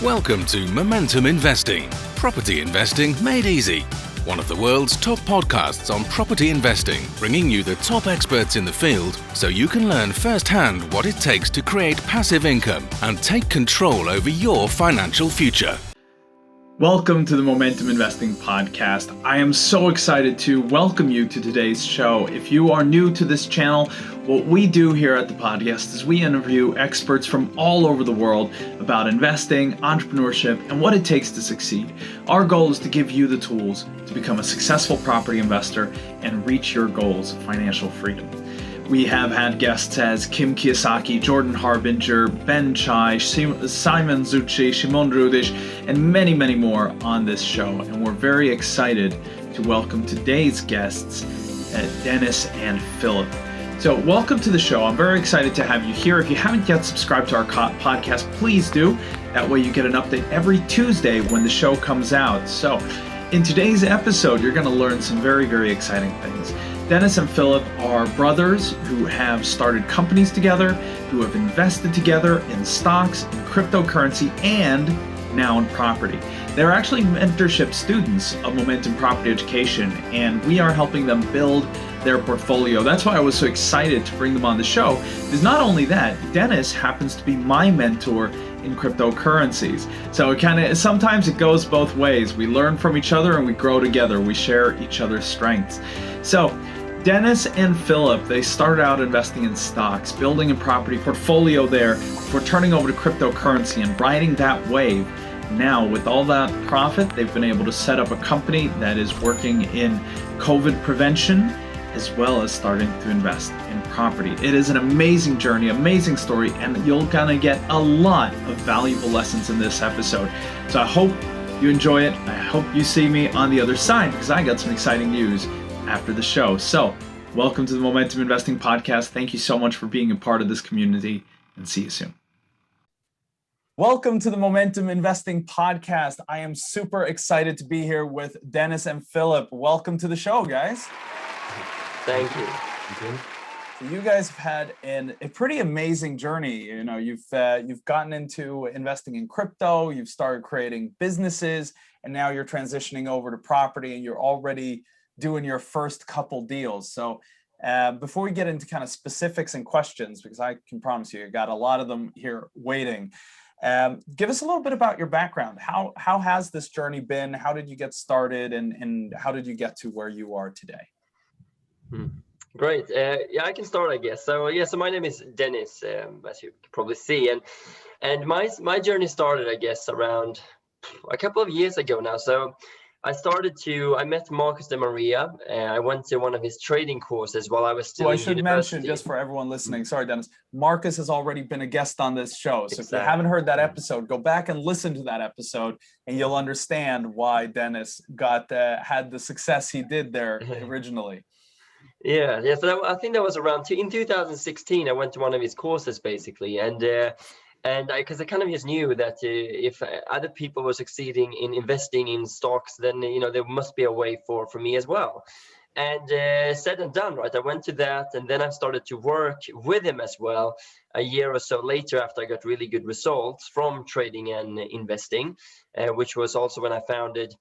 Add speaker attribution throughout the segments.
Speaker 1: Welcome to Momentum Investing, property investing made easy. One of the world's top podcasts on property investing, bringing you the top experts in the field so you can learn firsthand what it takes to create passive income and take control over your financial future.
Speaker 2: Welcome to the Momentum Investing Podcast. I am so excited to welcome you to today's show. If you are new to this channel, what we do here at the podcast is we interview experts from all over the world about investing, entrepreneurship, and what it takes to succeed. Our goal is to give you the tools to become a successful property investor and reach your goals of financial freedom. We have had guests as Kim Kiyosaki, Jordan Harbinger, Ben Chai, Simon Zucci, Shimon Rudish, and many, many more on this show. And we're very excited to welcome today's guests, Dennis and Philip. So welcome to the show. I'm very excited to have you here. If you haven't yet subscribed to our podcast, please do. That way you get an update every Tuesday when the show comes out. So in today's episode, you're going to learn some very, very exciting things. Dennis and Philip are brothers who have started companies together, who have invested together in stocks, in cryptocurrency, and now in property. They're actually mentorship students of Momentum Property Education, and we are helping them build their portfolio. That's why I was so excited to bring them on the show, because not only that, Dennis happens to be my mentor in cryptocurrencies. So sometimes it goes both ways. We learn from each other and we grow together. We share each other's strengths. So Dennis and Philip, they started out investing in stocks, building a property portfolio there, before turning over to cryptocurrency and riding that wave. Now, with all that profit, they've been able to set up a company that is working in COVID prevention, as well as starting to invest in property. It is an amazing journey, amazing story, and you're gonna get a lot of valuable lessons in this episode. So I hope you enjoy it. I hope you see me on the other side, because I got some exciting news after the show. So welcome to the Momentum Investing Podcast. Thank you so much for being a part of this community, and see you soon. Welcome to the Momentum Investing Podcast. I am super excited to be here with Dennis and Philip. Welcome to the show, guys.
Speaker 3: Thank you.
Speaker 2: You guys have had a pretty amazing journey. You know, you've gotten into investing in crypto, you've started creating businesses, and now you're transitioning over to property, and you're already doing your first couple deals. So before we get into kind of specifics and questions, because I can promise you, got a lot of them here waiting. Give us a little bit about your background. How has this journey been? How did you get started, and how did you get to where you are today?
Speaker 3: Great. Yeah, I can start, I guess. So my name is Dennis, as you can probably see, and my journey started, I guess, around a couple of years ago now. So I met Marcus de Maria. I went to one of his trading courses while I was still in university. I should mention, just for everyone listening, sorry, Dennis, Marcus has already been a guest on this show. So If you haven't heard that episode, go back and listen to that episode, and you'll understand why Dennis had the success he did there originally. Yeah. So I think that was around in 2016. I went to one of his courses, basically, because I kind of just knew that if other people were succeeding in investing in stocks, then there must be a way for me as well. And said and done, right? I went to that, and then I started to work with him as well a year or so later, after I got really good results from trading and investing, which was also when I founded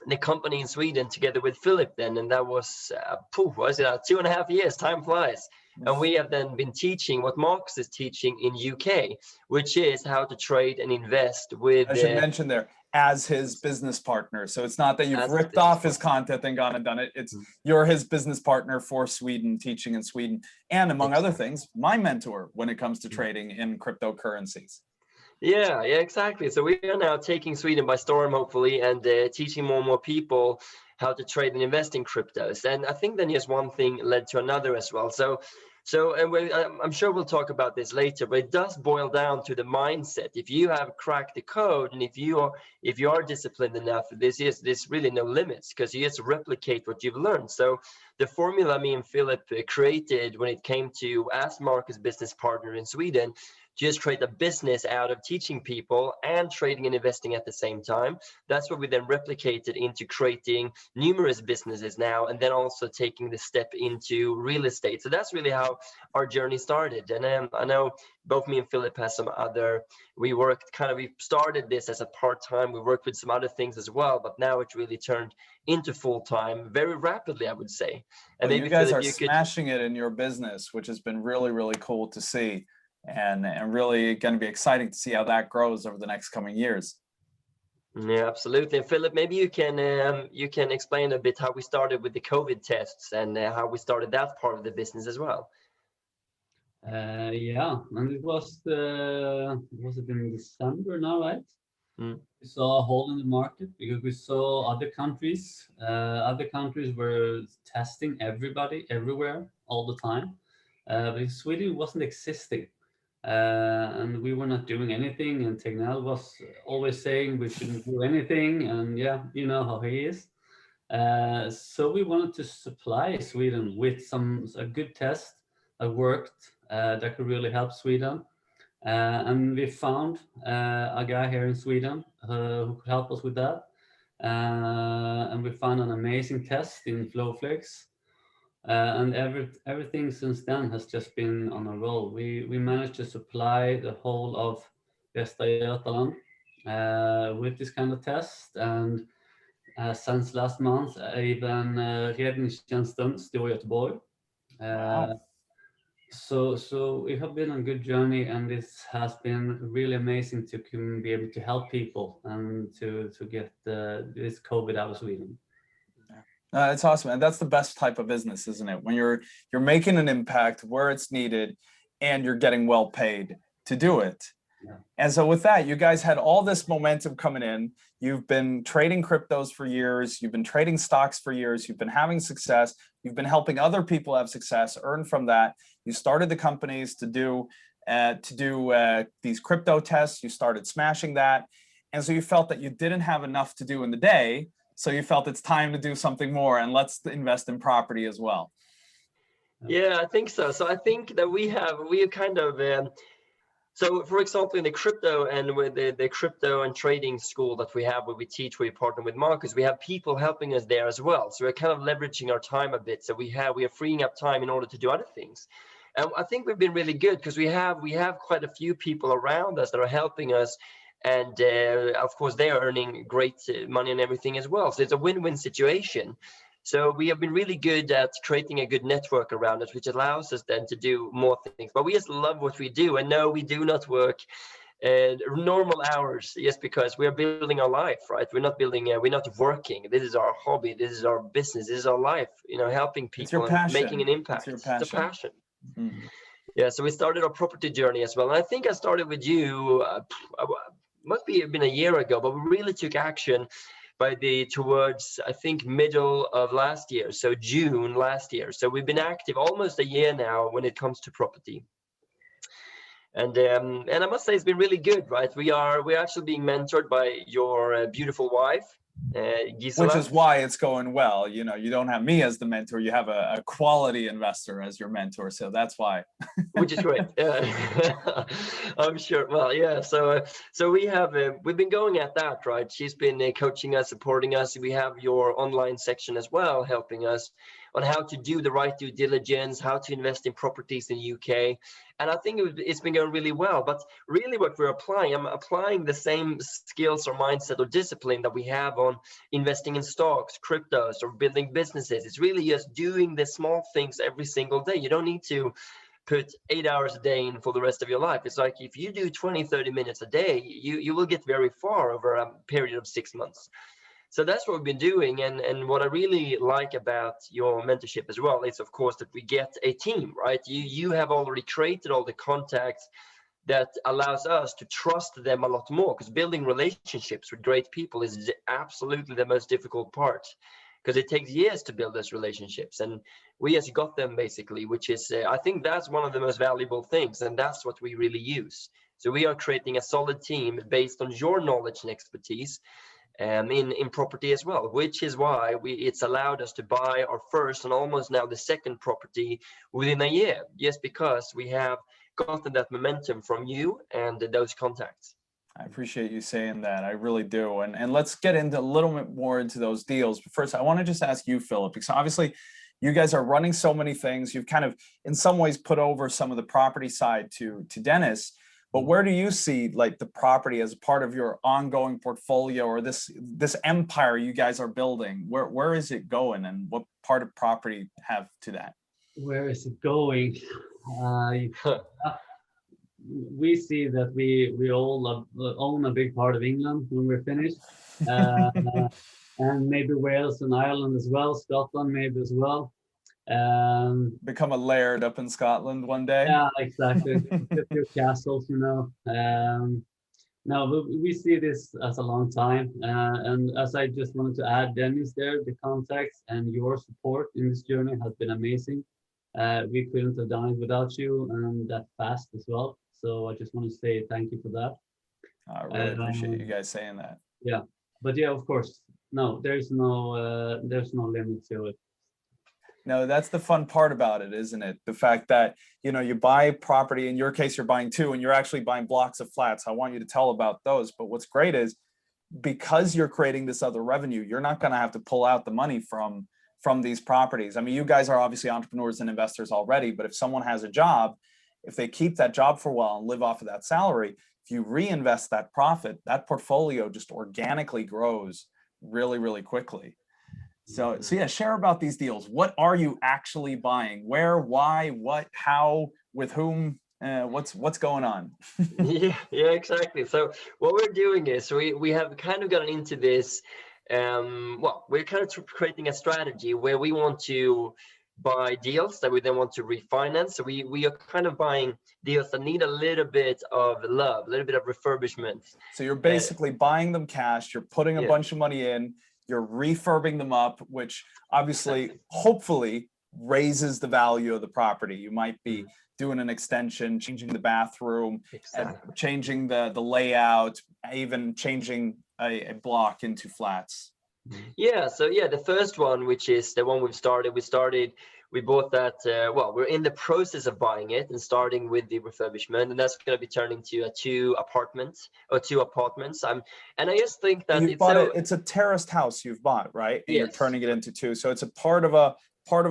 Speaker 3: the company in Sweden together with Philip then, and that was 2.5 years. Time flies. And we have then been teaching what Marcus is teaching in UK, which is how to trade and invest with.
Speaker 2: I should mention there, as his business partner. So it's not that you've ripped off his content and gone and done it. It's you're his business partner for Sweden, teaching in Sweden, and among other things, my mentor when it comes to trading in cryptocurrencies.
Speaker 3: Yeah, exactly. So we are now taking Sweden by storm, hopefully, and teaching more and more people how to trade and invest in cryptos. And I think then just one thing led to another as well. So I'm sure we'll talk about this later, but it does boil down to the mindset. If you have cracked the code, and if you are disciplined enough, there's really no limits, because you just replicate what you've learned. So the formula me and Philip created when it came to, as Marcus' business partner in Sweden, just create a business out of teaching people and trading and investing at the same time. That's what we then replicated into creating numerous businesses now, and then also taking the step into real estate. So that's really how our journey started. And I know both me and Philip has some other, we started this as a part-time, we worked with some other things as well, but now it really turned into full-time very rapidly, I would say. And
Speaker 2: well,
Speaker 3: maybe
Speaker 2: you guys
Speaker 3: Philip,
Speaker 2: are smashing it in your business, which has been really, really cool to see, and really going to be exciting to see how that grows over the next coming years.
Speaker 3: Yeah, absolutely. And Philip, maybe you can explain a bit how we started with the COVID tests and how we started that part of the business as well.
Speaker 4: Yeah, and it was it in December now, right?
Speaker 3: Mm.
Speaker 4: We saw a hole in the market because we saw other countries were testing everybody everywhere all the time, but in Sweden wasn't existing, and we were not doing anything, and Tegnell was always saying we shouldn't do anything, and yeah, you know how he is. So we wanted to supply Sweden with a good test that worked, that could really help Sweden. And we found a guy here in Sweden who could help us with that. And we found an amazing test in Flowflex. And everything since then has just been on a roll. We managed to supply the whole of Västra Götaland with this kind of test. And since last month, even Räddningstjänsten Stora Göteborg.
Speaker 2: Wow.
Speaker 4: So we have been on a good journey, and this has been really amazing to be able to help people and to get this COVID out of Sweden.
Speaker 2: It's awesome, and that's the best type of business, isn't it? When you're making an impact where it's needed, and you're getting well paid to do it.
Speaker 4: Yeah.
Speaker 2: And so with that, you guys had all this momentum coming in. You've been trading cryptos for years. You've been trading stocks for years. You've been having success. You've been helping other people have success, earn from that. You started the companies to do these crypto tests. You started smashing that. And so you felt that you didn't have enough to do in the day. So you felt it's time to do something more, and let's invest in property as well.
Speaker 3: Yeah, I think so. So I think that we kind of, so for example, in the crypto and with the crypto and trading school that we have, where we teach, we partner with Marcus, we have people helping us there as well. So we're kind of leveraging our time a bit. So we are freeing up time in order to do other things. And I think we've been really good because we have quite a few people around us that are helping us. And of course, they are earning great money and everything as well. So it's a win-win situation. So we have been really good at creating a good network around us, which allows us then to do more things. But we just love what we do. And no, we do not work normal hours just because we're building our life, right? We're not working. This is our hobby. This is our business. This is our life, helping people and making an impact. It's a passion.
Speaker 2: Mm-hmm.
Speaker 3: Yeah, so we started our property journey as well. And I think I started with you, must be been a year ago, but we really took action towards, I think, middle of last year, so June last year. So we've been active almost a year now when it comes to property. And I must say it's been really good, right? We're actually being mentored by your beautiful wife, Gisela.
Speaker 2: Which is why it's going well. You don't have me as the mentor. You have a quality investor as your mentor. So that's why.
Speaker 3: Which is great. I'm sure. Well, yeah. So we've been going at that, right? She's been coaching us, supporting us. We have your online section as well, helping us on how to do the right due diligence, how to invest in properties in the UK. And I think it's been going really well. But really what I'm applying the same skills or mindset or discipline that we have on investing in stocks, cryptos, or building businesses. It's really just doing the small things every single day. You don't need to put 8 hours a day in for the rest of your life. It's like if you do 20-30 minutes a day, you will get very far over a period of 6 months. So that's what we've been doing. And what I really like about your mentorship as well is, of course, that we get a team, right? You have already created all the contacts that allows us to trust them a lot more, because building relationships with great people is absolutely the most difficult part, because it takes years to build those relationships. And we just got them basically, which is, I think that's one of the most valuable things. And that's what we really use. So we are creating a solid team based on your knowledge and expertise in property as well, which is why it's allowed us to buy our first and almost now the second property within a year, just because we have gotten that momentum from you and those contacts.
Speaker 2: I appreciate you saying that. I really do. And let's get into a little bit more into those deals. But first, I want to just ask you, Philip, because obviously you guys are running so many things. You've kind of, in some ways, put over some of the property side to Dennis. But where do you see like the property as a part of your ongoing portfolio, or this empire you guys are building? Where is it going, and what part of property have to that?
Speaker 4: Where is it going? We see that we all own a big part of England when we're finished, and maybe Wales and Ireland as well, Scotland maybe as well.
Speaker 2: Become a laird up in Scotland one day.
Speaker 4: Yeah, exactly. A few castles, you know. No, we see this as a long time, and as I just wanted to add, Dennis, there, the contacts and your support in this journey has been amazing. We couldn't have done it without you, and that fast as well. So I just want to say thank you for that.
Speaker 2: I really appreciate you guys saying that.
Speaker 4: Yeah, but yeah, of course, no, there's no limit to it.
Speaker 2: No, that's the fun part about it, isn't it? The fact that, you know, you buy property, in your case, you're buying two, and you're actually buying blocks of flats. I want you to tell about those. But what's great is, because you're creating this other revenue, you're not going to have to pull out the money from these properties. I mean, you guys are obviously entrepreneurs and investors already, but if someone has a job, if they keep that job for a while and live off of that salary, if you reinvest that profit, that portfolio just organically grows really, really quickly. So yeah, share about these deals. What are you actually buying? Where, why, what, how, with whom? What's going on?
Speaker 3: yeah, exactly. So what we're doing is we have kind of gotten into this. We're kind of creating a strategy where we want to buy deals that we then want to refinance. So we are kind of buying deals that need a little bit of love, a little bit of refurbishment.
Speaker 2: So you're basically buying them cash. You're putting a bunch of money in. You're refurbing them up, which obviously, hopefully, raises the value of the property. You might be doing an extension, changing the bathroom, changing the layout, even changing a block into flats.
Speaker 3: Yeah, so the first one, which is the one we bought that, we're in the process of buying it and starting with the refurbishment, and that's going to be turning to two apartments. And I just think that
Speaker 2: it's a terraced house you've bought, right? And you're turning it into two. So it's a part of a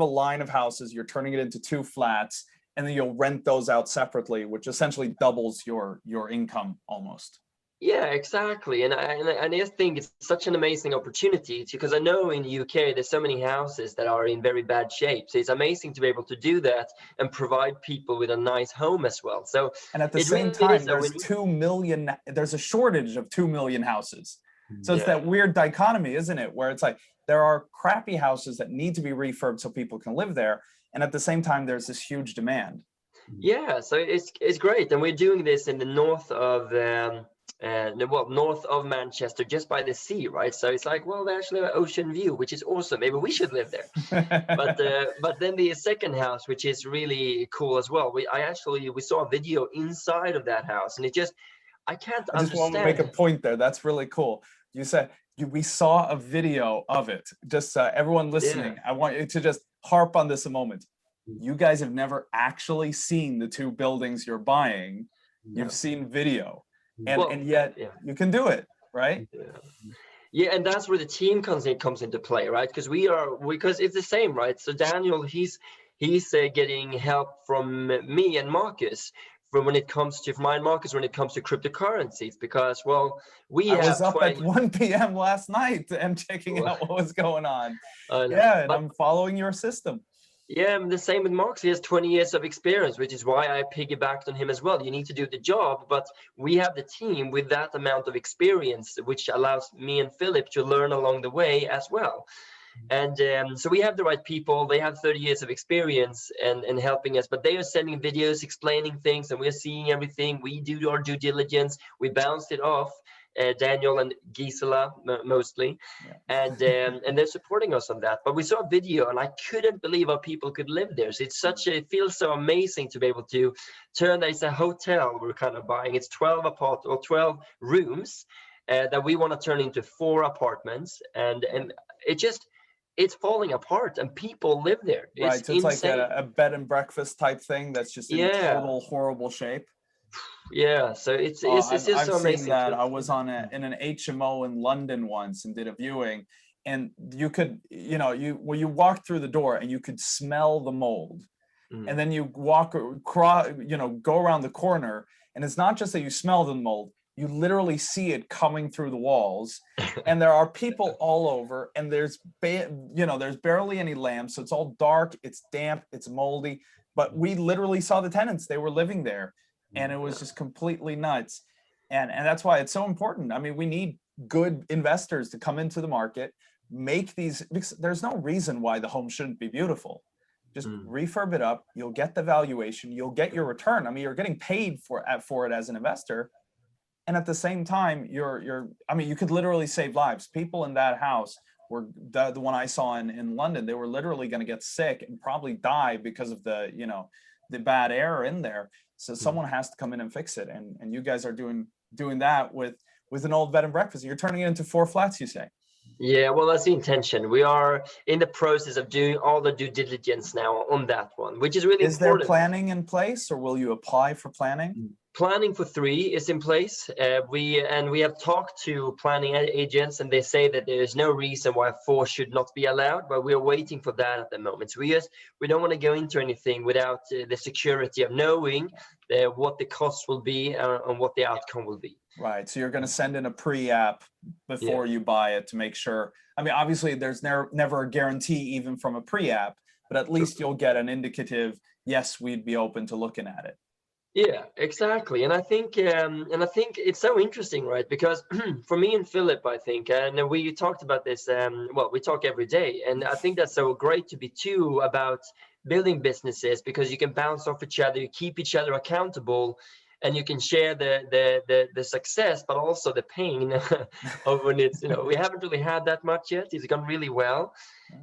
Speaker 2: line of houses. You're turning it into two flats, and then you'll rent those out separately, which essentially doubles your income almost.
Speaker 3: Yeah, exactly. And I just think it's such an amazing opportunity because I know in the UK there's so many houses that are in very bad shape. So it's amazing to be able to do that and provide people with a nice home as well. So
Speaker 2: and at the same time, there's a shortage of 2 million houses. So it's that weird dichotomy, isn't it? Where it's like there are crappy houses that need to be refurbed so people can live there. And at the same time, there's this huge demand.
Speaker 3: Yeah, so it's great. And we're doing this in the north of north of Manchester, just by the sea, right? So it's like, they actually have an ocean view, which is awesome. Maybe we should live there. But then the second house, which is really cool as well. We saw a video inside of that house, and I can't understand. I just want to
Speaker 2: make a point there. That's really cool. You said we saw a video of it. Just everyone listening, I want you to just harp on this a moment. You guys have never actually seen the two buildings you're buying. You've seen video. And yet you can do it, right?
Speaker 3: Yeah, and that's where the team comes into play, right? Because it's the same, right? So Daniel, he's getting help from me and Marcus when it comes to cryptocurrencies, because I
Speaker 2: was up at 1 p.m. last night and checking out what was going on. I'm following your system.
Speaker 3: Yeah, the same with Mark. He has 20 years of experience, which is why I piggybacked on him as well. You need to do the job, but we have the team with that amount of experience, which allows me and Philip to learn along the way as well. And so we have the right people. They have 30 years of experience and helping us, but they are sending videos, explaining things, and we're seeing everything. We do our due diligence. We bounced it off. Daniel and Gisela mostly, and they're supporting us on that. But we saw a video, and I couldn't believe how people could live there. So it feels so amazing to be able to turn that. It's a hotel we're kind of buying. It's 12 rooms that we want to turn into 4 apartments, and it just it's falling apart and people live there. It's
Speaker 2: Right. So it's
Speaker 3: insane.
Speaker 2: like a bed and breakfast type thing that's just in
Speaker 3: Yeah,
Speaker 2: total horrible shape.
Speaker 3: yeah. So it's just
Speaker 2: I've
Speaker 3: so
Speaker 2: seen
Speaker 3: amazing
Speaker 2: that.
Speaker 3: to
Speaker 2: I was in an HMO in London once and did a viewing, and you could, you walk through the door and you could smell the mold, and then you walk across, go around the corner, and it's not just that you smell the mold, you literally see it coming through the walls, and there are people all over, and there's barely any lamps, so it's all dark, it's damp, it's moldy, but we literally saw the tenants, they were living there, and it was just completely nuts. And that's why it's so important. I mean, we need good investors to come into the market, make these, because there's no reason why the home shouldn't be beautiful. Just refurb it up, you'll get the valuation, you'll get your return. I mean, you're getting paid for it as an investor. And at the same time, you could literally save lives. People in that house were the one I saw in London, they were literally going to get sick and probably die because of the bad air in there. So someone has to come in and fix it. And you guys are doing that with an old bed and breakfast. You're turning it into 4 flats, you say?
Speaker 3: Yeah, well, that's the intention. We are in the process of doing all the due diligence now on that one, which is really important.
Speaker 2: Is there planning in place, or will you apply for planning?
Speaker 3: Planning for 3 is in place. We have talked to planning agents, and they say that there is no reason why 4 should not be allowed, but we are waiting for that at the moment. So we don't want to go into anything without the security of knowing what the cost will be and what the outcome will be.
Speaker 2: Right. So you're going to send in a pre-app before you buy it to make sure. I mean, obviously, there's never a guarantee even from a pre-app, but at least you'll get an indicative, yes, we'd be open to looking at it.
Speaker 3: Yeah, exactly. And I think it's so interesting, right? Because for me and Philip, I think, and we talked about this, we talk every day. And I think that's so great to be two about building businesses, because you can bounce off each other, you keep each other accountable, and you can share the success, but also the pain of when it's, we haven't really had that much yet. It's gone really well.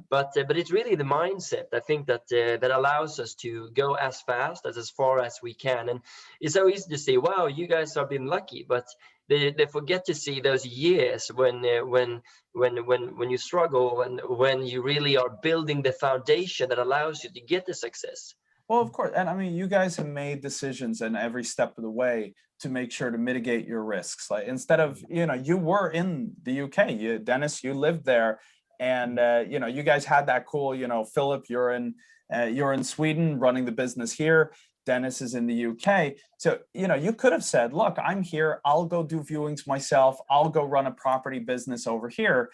Speaker 3: But it's really the mindset, I think, that allows us to go as fast as far as we can. And it's so easy to say, wow, you guys have been lucky, but they forget to see those years when you struggle and when you really are building the foundation that allows you to get the success.
Speaker 2: Well, of course. And I mean, you guys have made decisions in every step of the way to make sure to mitigate your risks. Like, instead of, you were in the UK, Dennis, you lived there. And, you guys had that cool, Philip, you're in Sweden running the business here. Dennis is in the UK. So, you could have said, look, I'm here. I'll go do viewings myself. I'll go run a property business over here.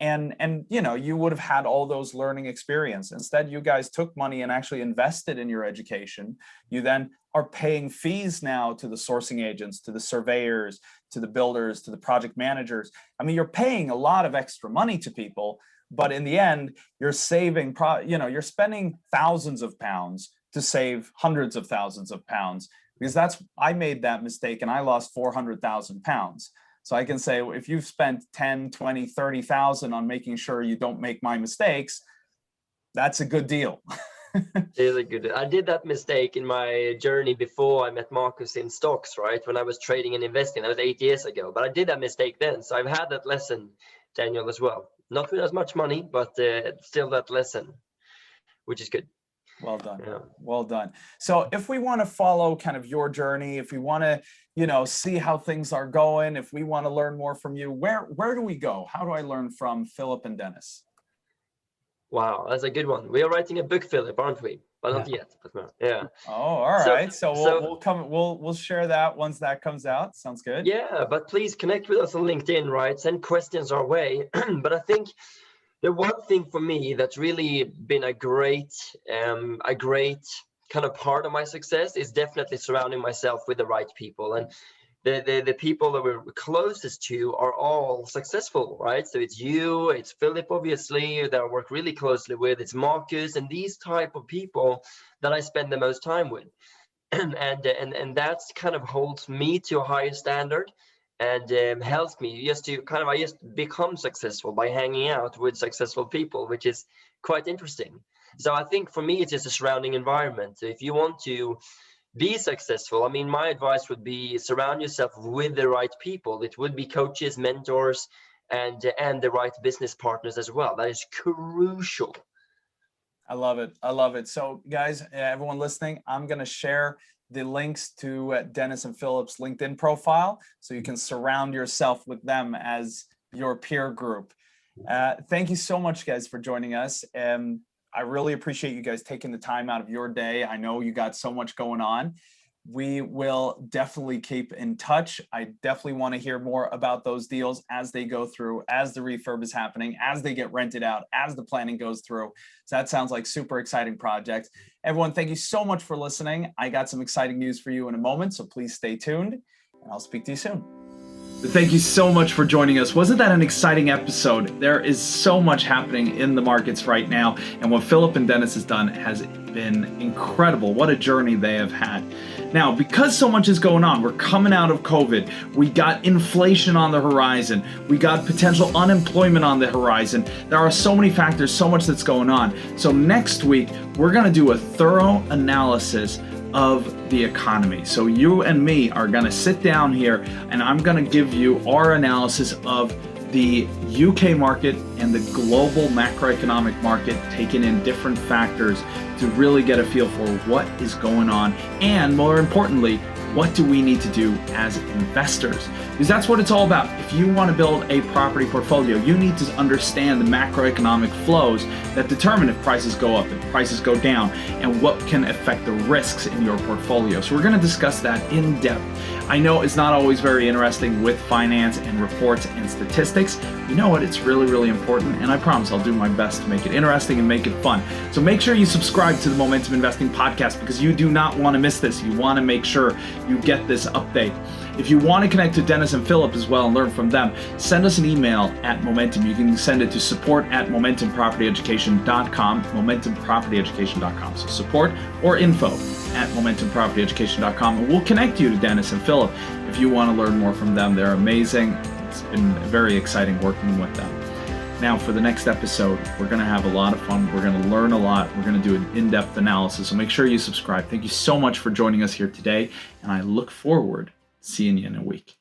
Speaker 2: And you would have had all those learning experience. Instead, you guys took money and actually invested in your education. You then are paying fees now to the sourcing agents, to the surveyors, to the builders, to the project managers. I mean, you're paying a lot of extra money to people, but in the end, you're saving, you're spending thousands of pounds to save hundreds of thousands of pounds, because I made that mistake and I lost 400,000 pounds. So I can say, if you've spent 10, 20, 30,000 on making sure you don't make my mistakes, that's a good deal.
Speaker 3: Really good. I did that mistake in my journey before I met Marcus in stocks, right? When I was trading and investing, that was 8 years ago. But I did that mistake then. So I've had that lesson, Daniel, as well. Not with as much money, but still that lesson, which is good.
Speaker 2: Well done. Yeah. Well done. So if we want to follow kind of your journey, if we want to, see how things are going, if we want to learn more from you, where do we go? How do I learn from Philip and Dennis?
Speaker 3: Wow, that's a good one. We are writing a book, Philip, aren't we? But not yet. But no. Yeah.
Speaker 2: Oh, all right. So we'll share that once that comes out. Sounds good.
Speaker 3: Yeah, but please connect with us on LinkedIn, right? Send questions our way. But I think the one thing for me that's really been a great kind of part of my success is definitely surrounding myself with the right people. And the people that we're closest to are all successful, right? So it's you, it's Philip, obviously, that I work really closely with, it's Marcus, and these type of people that I spend the most time with. and that's kind of holds me to a higher standard, and helps me just to I just become successful by hanging out with successful people, which is quite interesting. So I think for me, it's just a surrounding environment. So if you want to be successful, I mean, my advice would be surround yourself with the right people. It would be coaches, mentors, and the right business partners as well. That is crucial.
Speaker 2: I love it. I love it. So guys, everyone listening, I'm going to share the links to Dennis and Philip's LinkedIn profile so you can surround yourself with them as your peer group. Thank you so much, guys, for joining us. I really appreciate you guys taking the time out of your day. I know you got so much going on. We will definitely keep in touch. I definitely want to hear more about those deals as they go through, as the refurb is happening, as they get rented out, as the planning goes through. So that sounds like super exciting project. Everyone, thank you so much for listening. I got some exciting news for you in a moment, so please stay tuned, and I'll speak to you soon. Thank you so much for joining us. Wasn't that an exciting episode? There is so much happening in the markets right now, and what Philip and Dennis has done has been incredible. What a journey they have had. Now, because so much is going on, we're coming out of COVID, we got inflation on the horizon, we got potential unemployment on the horizon. There are so many factors, so much that's going on. So next week, we're going to do a thorough analysis of the economy. So you and me are going to sit down here and I'm going to give you our analysis of the UK market and the global macroeconomic market, taking in different factors to really get a feel for what is going on, and more importantly, what do we need to do as investors? Because that's what it's all about. If you want to build a property portfolio, you need to understand the macroeconomic flows that determine if prices go up, if prices go down, and what can affect the risks in your portfolio. So we're going to discuss that in depth. I know it's not always very interesting with finance and reports and statistics. You know what? It's really, really important, and I promise I'll do my best to make it interesting and make it fun. So make sure you subscribe to the Momentum Investing podcast, because you do not want to miss this. You want to make sure you get this update. If you want to connect to Dennis and Philip as well and learn from them, send us an email at Momentum. You can send it to support@momentumpropertyeducation.com, momentumpropertyeducation.com. So support or info@momentumpropertyeducation.com, and we'll connect you to Dennis and Philip if you want to learn more from them. They're amazing. It's been very exciting working with them. Now, for the next episode, we're going to have a lot of fun. We're going to learn a lot. We're going to do an in-depth analysis. So make sure you subscribe. Thank you so much for joining us here today, and I look forward to seeing you in a week.